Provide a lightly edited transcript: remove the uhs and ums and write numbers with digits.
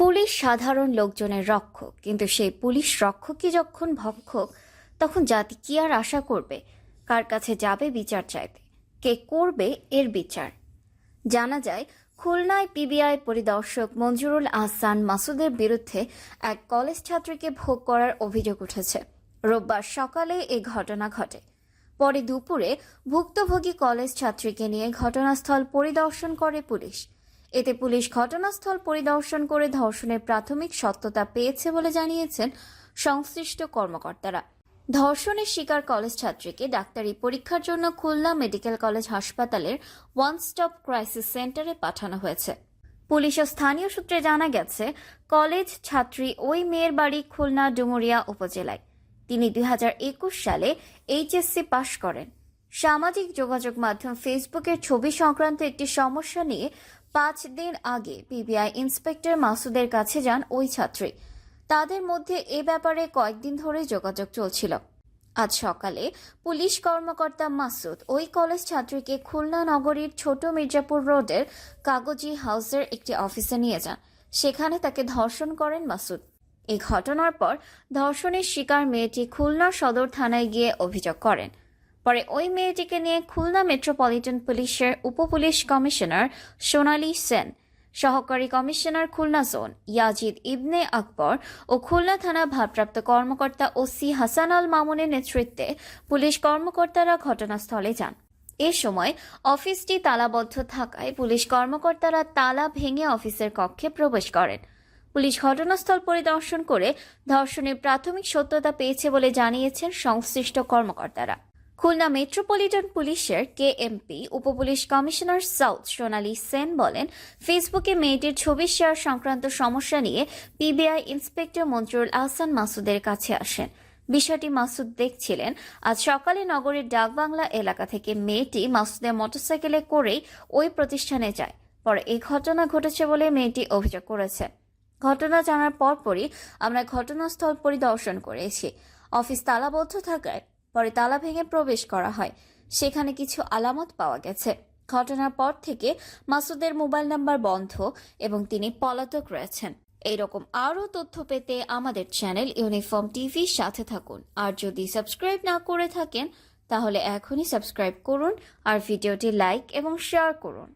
Police সাধারণ লোকজনের রক্ষক, কিন্তু সেই পুলিশ রক্ষকই যখন ভক্ষক, তখন জাতি কি আর আশা করবে? কার কাছে যাবে বিচার চাইতে? কে করবে এর বিচার? জানা যায়, খুলনায় পিবিআই পরিদর্শক মঞ্জুরুল আহসান মাসুদের বিরুদ্ধে এক কলেজ ছাত্রীকে ভোগ করার অভিযোগ উঠেছে। রোববার সকালে এই ঘটনা ঘটে। পরে দুপুরে ভুক্তভোগী কলেজ ছাত্রীকে নিয়ে ঘটনাস্থল পরিদর্শন করে পুলিশ। এতে পুলিশ ঘটনাস্থল পরিদর্শন করে ধর্ষণের প্রাথমিক সত্যতা পেয়েছে বলে জানিয়েছেন সংশ্লিষ্ট কর্মকর্তারা। ধর্ষণের শিকার কলেজ ছাত্রীকে ডাক্তারি পরীক্ষার জন্য খুলনা মেডিকেল কলেজ হাসপাতালের ওয়ান স্টপ ক্রাইসিস সেন্টারে পাঠানো হয়েছে। পুলিশ ও স্থানীয় সূত্রে জানা গেছে, কলেজ ছাত্রী ওই মেয়ের বাড়ি খুলনা ডুমুরিয়া উপজেলায়। তিনি 2021 সালে এইচএসসি পাশ করেন। সামাজিক যোগাযোগ মাধ্যম ফেসবুকের ছবি সংক্রান্ত একটি সমস্যা নিয়ে 5 দিন আগে পিবিআই ইন্সপেক্টর মাসুদের কাছে যান ওই ছাত্রী। তাদের মধ্যে এ ব্যাপারে কয়েকদিন ধরে যোগাযোগ চলছিল। আজ সকালে পুলিশ কর্মকর্তা মাসুদ ওই কলেজ ছাত্রীকে খুলনা নগরীর ছোট মির্জাপুর রোডের কাগজি হাউসের একটি অফিসে নিয়ে যান। সেখানে তাকে ধর্ষণ করেন মাসুদ। এই ঘটনার পর ধর্ষণের শিকার মেয়েটি খুলনা সদর থানায় গিয়ে অভিযোগ করেন। পরে ওই মেয়েটিকে নিয়ে খুলনা মেট্রোপলিটন পুলিশের উপপুলিশ কমিশনার সোনালী সেন, সহকারী কমিশনার খুলনা জোন ইয়াজিদ ইবনে আকবর ও খুলনা থানা ভারপ্রাপ্ত কর্মকর্তা ওসি হাসান আল মামুনের নেতৃত্বে পুলিশ কর্মকর্তারা ঘটনাস্থলে যান। এ সময় অফিসটি তালাবদ্ধ থাকায় পুলিশ কর্মকর্তারা তালা ভেঙে অফিসের কক্ষে প্রবেশ করেন। পুলিশ ঘটনাস্থল পরিদর্শন করে ধর্ষণের প্রাথমিক সত্যতা পেয়েছে বলে জানিয়েছেন সংশ্লিষ্ট কর্মকর্তারা। খুলনা মেট্রোপলিটন পুলিশের কেএমপি উপপুলিশ কমিশনার সাউথ সোনালী সেন বলেন, ফেসবুকে মেয়েটির ছবি শেয়ার সংক্রান্ত সমস্যা নিয়ে পিবিআই ইন্সপেক্টর মঞ্জুরুল আহসান মাসুদের কাছে আসেন। বিষয়টি মাসুদ দেখছিলেন। আজ সকালে নগরীর ডাকবাংলা এলাকা থেকে মেয়েটি মাসুদের মোটরসাইকেলে করেই ওই প্রতিষ্ঠানে যায়। পরে এই ঘটনা ঘটেছে বলে মেয়েটি অভিযোগ করেছে। ঘটনা জানার পরপরই আমরা ঘটনাস্থল পরিদর্শন করেছি। অফিস তালাবদ্ধ থাকায় পরে তালা ভেঙে প্রবেশ করা হয়। সেখানে কিছু আলামত পাওয়া গেছে। ঘটনার পর থেকে মাসুদের মোবাইল নাম্বার বন্ধ এবং তিনি পলাতক রয়েছেন। এইরকম আরও তথ্য পেতে আমাদের চ্যানেল ইউনিফর্ম টিভির সাথে থাকুন। আর যদি সাবস্ক্রাইব না করে থাকেন তাহলে এখনই সাবস্ক্রাইব করুন আর ভিডিওটি লাইক এবং শেয়ার করুন।